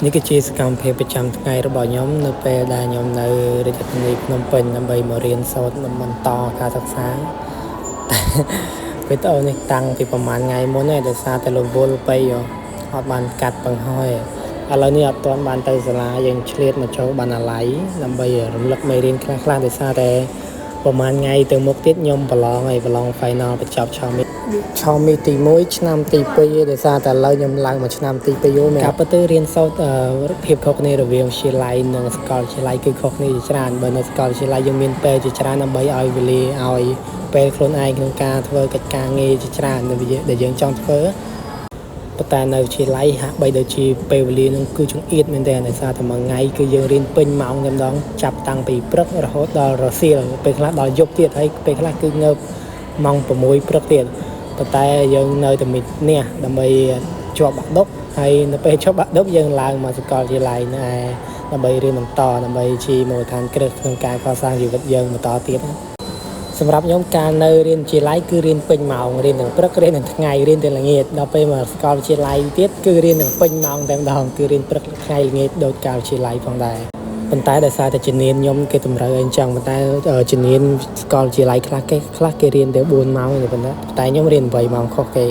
នេះគឺជាសកម្មភាពប្រចាំថ្ងៃរបស់ខ្ញុំនៅពេលដែលខ្ញុំនៅរាជធានីភ្នំពេញដើម្បីមករៀនសូត្របន្តការសិក្សាវីដេអូនេះតាំងពីប្រហែលថ្ងៃមុនហើយដោយសារតែលោកវល់ពេកអត់បានកាត់បង្ហើយឥឡូវនេះអត់ទាន់បានទៅសាលាយើងឆ្លៀតមកចូលបណ្ណាល័យដើម្បីរំលឹកមេរៀនខ្លះៗដោយសារតែប្រហែលថ្ងៃទៅមុខទៀតខ្ញុំប្រឡង final បញ្ចប់ឆមាសទី1ឆ្នាំទី2ដោយសារតែឥឡូវខ្ញុំឡើងមកឆ្នាំទី2ហើយការពិតទៅរៀនសូត្រភាពខុសគ្នារវាងវិទ្យាល័យនិងសាកលវិទ្យាល័យគឺខុសគ្នាជាច្រើនបើនៅសាកលវិទ្យាល័យយើងមានពេលជាច្រើនដើម្បីឲ្យវេលាឲ្យពេលខ្លួនឯងក្នុងការធ្វើកិច្ចការងារជាច្រើនដែលយើងចង់ធ្វើប៉ុន្តែនៅវិទ្យាល័យហាក់បីដូចជាពេលវេលានឹងគឺចង្អៀតមែនទែនដោយសារតែមួយថ្ងៃគឺយើងរៀនពេញម៉ោងតែម្ដងចាប់តាំងពីព្រឹករហូតដល់រសៀលពេលខ្លះដល់យប់ទៀតហើយពេលខ្លះគឺងើបម៉ោង6ព្រឹកទៀតប៉ុន្តែយើងនៅតែមាននេះដើម្បីជាប់បាក់ឌុបហើយនៅពេលជាប់បាក់ឌុបយើងឡើងមកសាកលវិទ្យាល័យណែដើម្បីរៀនបន្តដើម្បីជាមូលដ្ឋានគ្រឹះក្នុងការកសាងជីវិតយើងបន្តទៀតសម្រាប់ខ្ញុំការនៅរៀនវិទ្យាល័យគឺរៀនពេញម៉ោងរៀនទាំងព្រឹករៀនទាំងថ្ងៃរៀនទាំងល្ងាចដល់ពេលមកសាកលវិទ្យាល័យទៀតគឺរៀនទាំងពេញម៉ោងតែម្ដងគឺរៀនព្រឹកថ្ងៃល្ងាចដូចកាលវិទ្យាល័យផងដែរប៉ុន្តែដោយសារតែជំនាញខ្ញុំគេតម្រូវឲ្យអញ្ចឹងប៉ុន្តែជំនាញសាកលវិទ្យាល័យខ្លះគេរៀនតែ4ម៉ោងទេប៉ុន្តែខ្ញុំរៀន8ម៉ោងខុសគេ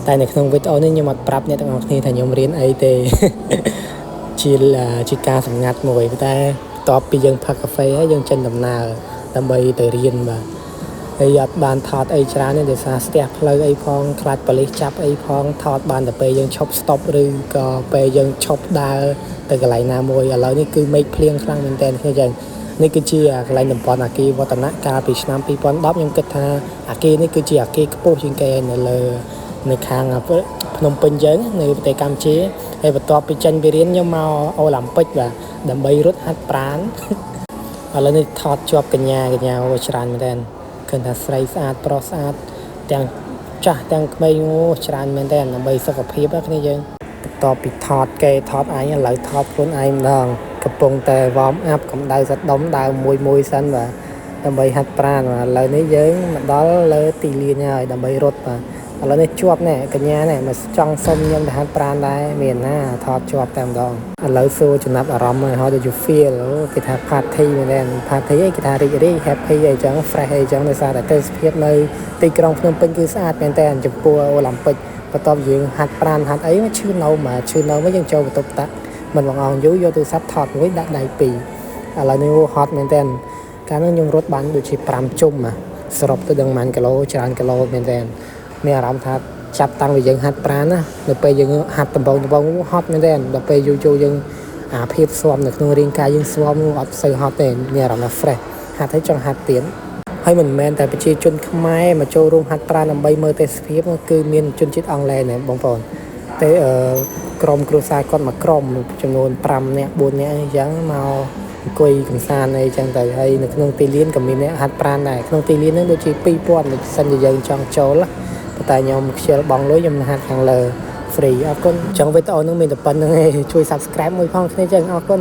តែនៅក្នុងវីដេអូនេះខ្ញុំអត់ប្រាប់អ្នកទាំងអស់គ្នាថាខ្ញុំរៀនអីទេជាការសម្ងាត់មួយប៉ុន្តែបន្ទាប់ពីយើងផឹកកាហ្វេហើយយើងចេញដំណើរដើម្បីទៅរៀនបាទហើយអត់បានថតអីច្រើនទេដោយសារស្ទះផ្លូវអីផងខ្លាចប៉ូលីសចាប់អីផងថតបានតែពេលយើងឈប់ stop ឬក៏ពេលយើងឈប់ដើរទៅកន្លែងណាមួយឥឡូវនេះគឺមេឃភ្លៀងខ្លាំងមែនទែនគ្នាចឹងនេះគឺជាកន្លែងតំបន់អគារវឌ្ឍនៈកាលពីឆ្នាំ2010ខ្ញុំគិតថាអគារនេះគឺជាអគារខ្ពស់ជាងគេនៅខាងភ្នំពេញយើងនៅប្រទេសកម្ពុជាហើយបន្ទាប់ពីចេញពីរៀនខ្ញុំមកអូឡ িম্প ិកបាទដើម្បីរត់ហាត់ប្រាណឥឡូវនេះថតជាប់កញ្ញាច្រើនមែនទែនឃើញថាស្រីស្អាតប្រុសស្អាតទាំងចាស់ទាំងក្មេងច្រើនមែនទែនដើម្បីសុខភាពគ្នាយើងបន្ទាប់ពីថតគេថតអញឥឡូវថតខ្លួនឯងម្ដងកំពុងតែ warm up កម្ដៅសាច់ដុំដើរមួយសិនបាទដើម្បីហាត់ប្រាណបាទឥឡូវនេះយើងមកដល់លើទីលានហើយដើម្បីរត់បាទឥឡូវនេះជាប់ណែកញ្ញាណែមកចង់សុំខ្ញុំទៅហាត់ប្រាណដែរមានណាថតជាប់តែម្ដងឥឡូវសួរចំណាប់អារម្មណ៍ហើយ How do you feel គេថា party មែនទេ party អីគេថារីករាយ happy អីចឹង fresh អីចឹងដោយសារតែទេសភាពនៅទីក្រុងភ្នំពេញគឺស្អាតមែនទេចំពោះអូឡ িম্প ិកបន្ទាប់យើងហាត់ប្រាណហាត់អីឈឺនៅមកយើងចូលបន្ទប់តាក់មិនបងអង្គយូរយកទូរស័ព្ទថតមួយដាក់ដៃពីរឥឡូវនេះហត់មែនទេកាលនោះខ្ញុំរត់បានដូចជា5ជុំសរុបទៅដឹងប៉ុន្មានគីឡូច្រើនគីឡូមែនទេមានអារម្មណ៍ថាចាប់តាំងពីយើងហាត់ប្រាណណានៅពេលយើងហាត់ដំបងហត់មែនទេដល់ពេលយូរយើងអាភាពស្វមនៅក្នុងរាងកាយយើងស្វមអត់សូវហត់ទេមានអារម្មណ៍ថា fresh ហាត់ឲ្យចង់ហាត់ទៀតហើយមិនមែនតែប្រជាជនខ្មែរមកចូលរួមហាត់ប្រាណដើម្បីមើលទេសភាពគឺមានជនជាតិអង់គ្លេសដែរបងប្អូនតែក្រុមគ្រួសារគាត់មកក្រុមចំនួន5នាក់4នាក់អញ្ចឹងមកអង្គុយកំសាន្តអីចឹងទៅហើយនៅក្នុងទីលានក៏មានអ្នកហាត់ប្រាណដែរក្នុងទីលានហ្នឹងដូចជា2000ដូចសិនជាយើងចង់ចូលតែខ្ញុំខ្ជិលបងលុយខ្ញុំហាត់ខាងលើ free អរគុណចង់វីដេអូហ្នឹងមានតែប៉ុណ្្នឹងឯងជួយ subscribe មួយផងគ្នាចឹងអរគុណ